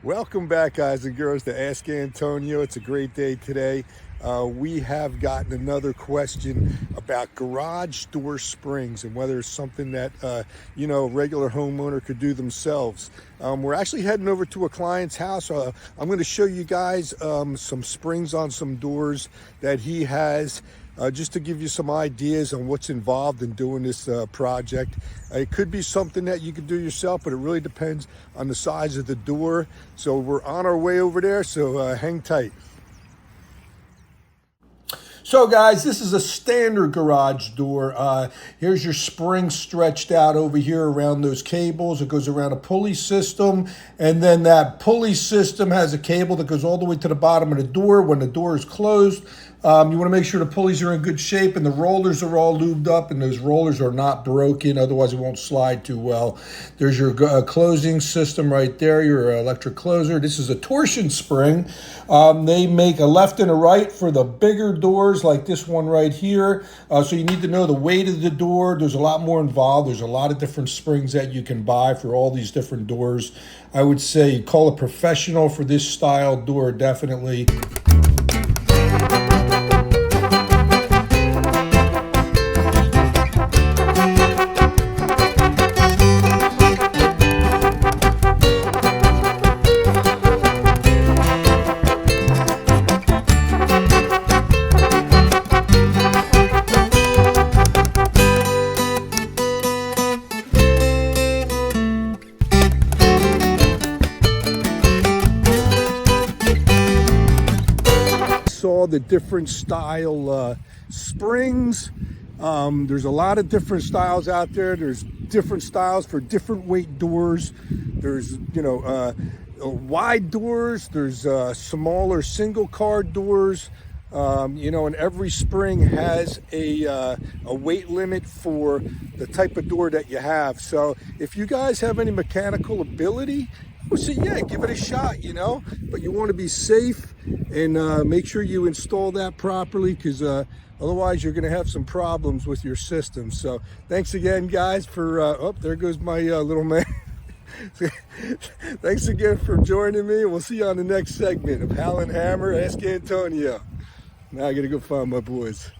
Welcome back, guys and girls, to Ask Antonio. It's a great day today. We have gotten another question about garage door springs and whether it's something that, a regular homeowner could do themselves. We're actually heading over to a client's house. I'm going to show you guys some springs on some doors that he has. Just to give you some ideas on what's involved in doing this project. It could be something that you could do yourself, but it really depends on the size of the door. So we're on our way over there, so hang tight. So guys, this is a standard garage door. Here's your spring stretched out over here around those cables. It goes around a pulley system, and then that pulley system has a cable that goes all the way to the bottom of the door. When the door is closed, you want to make sure the pulleys are in good shape and the rollers are all lubed up and those rollers are not broken, otherwise it won't slide too well. There's your closing system right there, your electric closer. This is a torsion spring. They make a left and a right for the bigger doors like this one right here. So you need to know the weight of the door. There's a lot more involved. There's a lot of different springs that you can buy for all these different doors. I would say call a professional for this style door, definitely. Saw the different style springs. There's a lot of different styles out there. There's different styles for different weight doors. There's wide doors. There's smaller single car doors. And every spring has a weight limit for the type of door that you have. So if you guys have any mechanical ability, I would say, yeah, give it a shot, but you want to be safe and make sure you install that properly, because otherwise you're going to have some problems with your system. So thanks again, guys, for, oh, there goes my little man. Thanks again for joining me. We'll see you on the next segment of Hal and Hammer, Ask Antonio. Now I got to go find my boys.